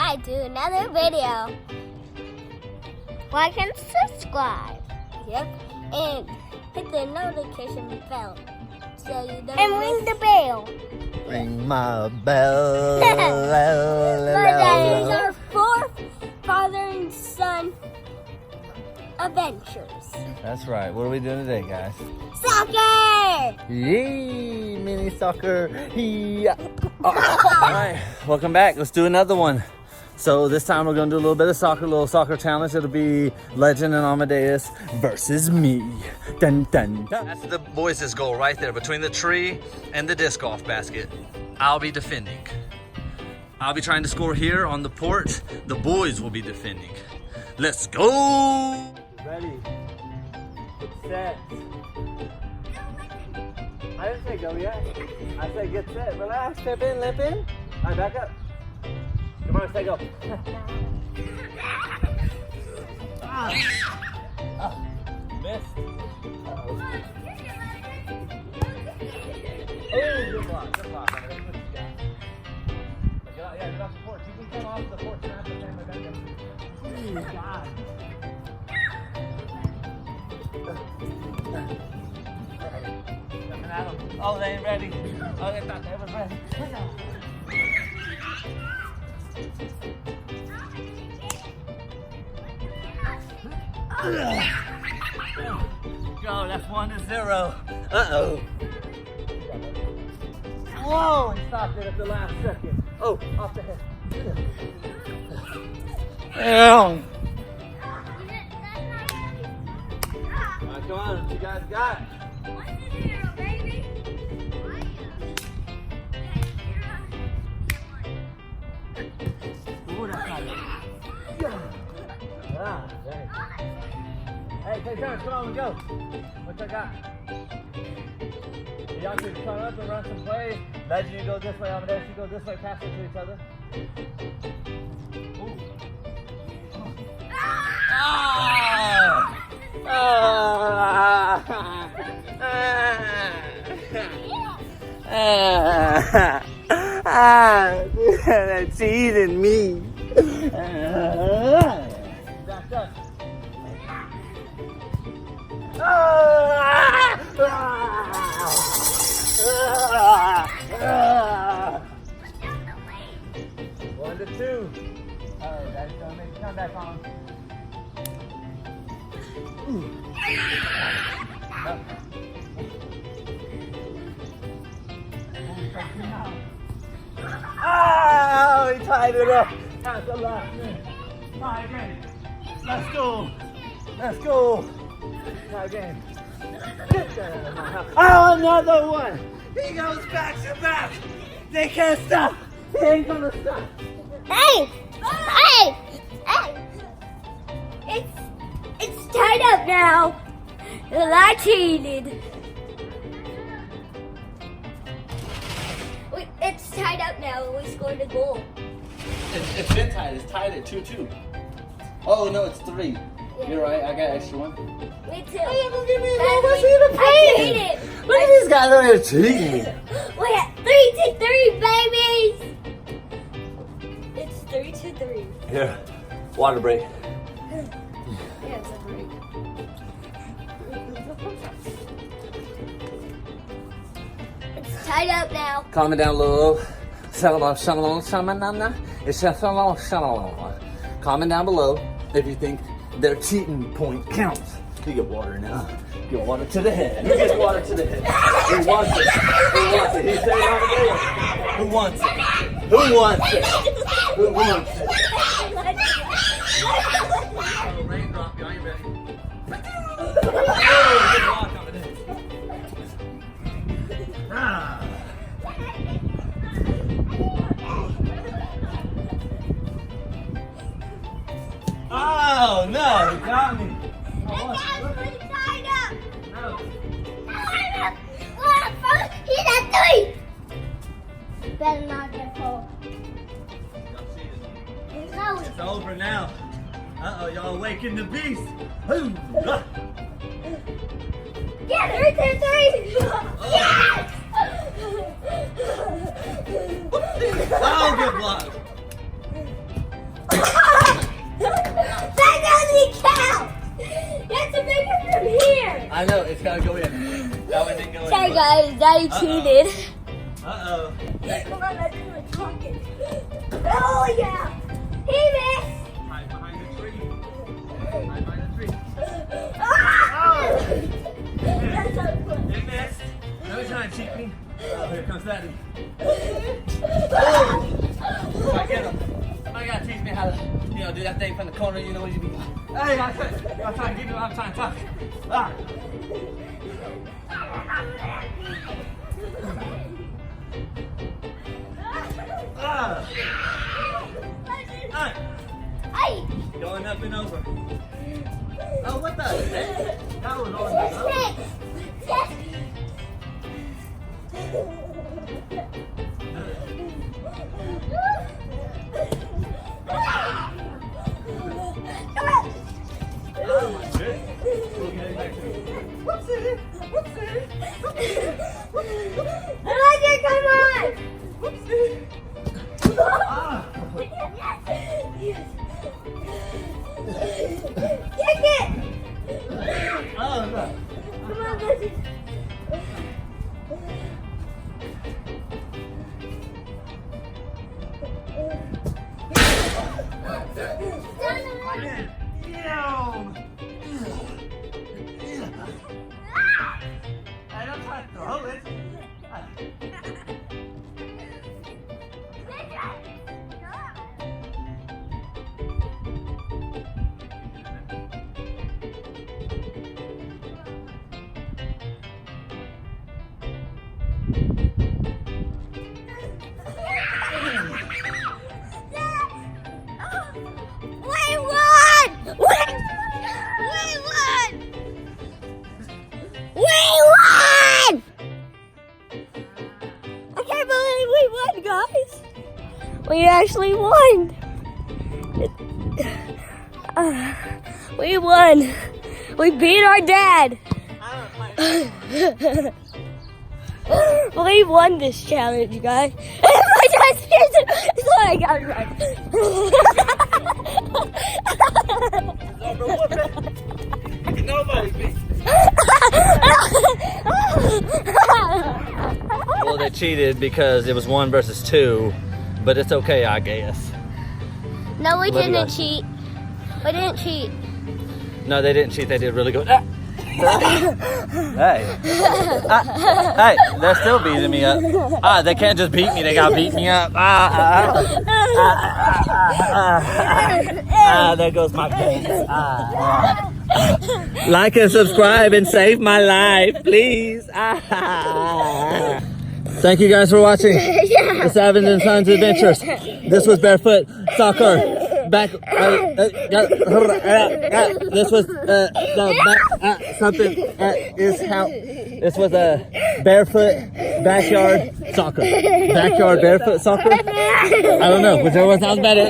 subscribe to another video. Like and subscribe. Yep. And hit the notification bell so you don't and ring the bell. Ring my bell. That is our fourth father and son adventures. That's right. What are we doing today, guys? Soccer! Yay! Mini soccer. Yeah. All right. Welcome back. Let's do another one. So this time we're going to do a little soccer challenge. It'll be Legend and Amadeus versus me. Dun, dun, dun. That's the boys' goal right there, between the tree and the disc golf basket. I'll be defending. I'll be trying to score here on the porch. The boys will be defending. Let's go! Ready, set. I didn't say go yet. I said get set. Relax, step in, lip in. All right, back up. Come on, say go. Missed. Uh-oh. Oh, good block, good block. Get out, yeah, get off the porch. You can come off the porch and have the family back there. Oh, God. Oh, they ain't ready. Oh, they thought they was ready. Go, that's 1-0. Uh-oh. Whoa, he stopped it at the last second. Oh, off the head. Damn. All right, come on, what you guys got? 1-0, baby. Ooh, that's not it. Ah, dang. Hey, take turns. Come on, let's go. What y'all got? Y'all can turn up and run some plays. Legend, you go this way. Amadeus, you go this way. Pass it to each other. Ooh. They're cheating me. Back up. 1-2. Oh, that's gonna make a comeback on him. Oh, he tied it up at the last minute. Try again. Let's go. Let's go. Try again. Get that out of my house. Oh, another one. He goes back to back. They can't stop. He ain't gonna stop. Hey! Hey! Hey! It's tied up now. I cheated. It's tied up now. We scored a goal. It's been tied. It's tied at 2-2. Oh no, it's 3. Yeah. You're right. I got extra one. Me too. Hey, look at me. What's he even playing? Look at these guys over here cheating. We got 3-3, babies. It's 3-3. Here, water break. Yeah, it's a break. It's tied up now. Comment down below. Comment down below if you think their cheating point counts. You get water now. Get water to the head. Who gets water to the head? Who wants it? Who wants it? He said it on the video. Who wants it? Who wants it? Who wants it? Raindrop, y'all ain't ready. Oh no, he got me. Oh, Tied up. no. He's at 3. Better not get full. No. It's over now. Uh-oh, y'all awaken the beast. Get 3-3. Yes! Oh, good block. I know, it's gotta go in. That one didn't go in. Sorry guys, Daddy cheated. Uh-oh. Come on, let's do it. Oh yeah! He missed! Hide behind the tree. Hide behind the tree. Ah! That's so cool. It missed. No time, cheat me. Oh, here comes Daddy. I get him. Somebody gotta teach me how to, do that thing from the corner. You know what you mean? Hey, I'm trying to give you a time to talk. Ah. Hey! Going up and over. Oh, what the heck? That was on the Oh my goodness. We'll get it back to you. Whoopsie! Whoopsie! Roger, come on! Whoopsie! Ah! Kick it! Oh no! Come on, Lucy. I don't try to throw it. We actually won! We won! We beat our dad! We won this challenge, guys! I got it right. Nobody beat me. Well, they cheated because it was 1 versus 2, but it's okay, I guess. No, we Love you didn't guys. cheat. We didn't cheat. No, they didn't cheat. They did really good. Ah. Hey. Hey, they're still beating me up. They can't just beat me. They got to beat me up. There goes my face. Like and subscribe and save my life, please. Thank you guys for watching the Savage and Sons Adventures. This was Barefoot Soccer. Back. This was the back. Something is how. This was a Barefoot backyard soccer. Backyard barefoot soccer. I don't know. Whichever one sounds better.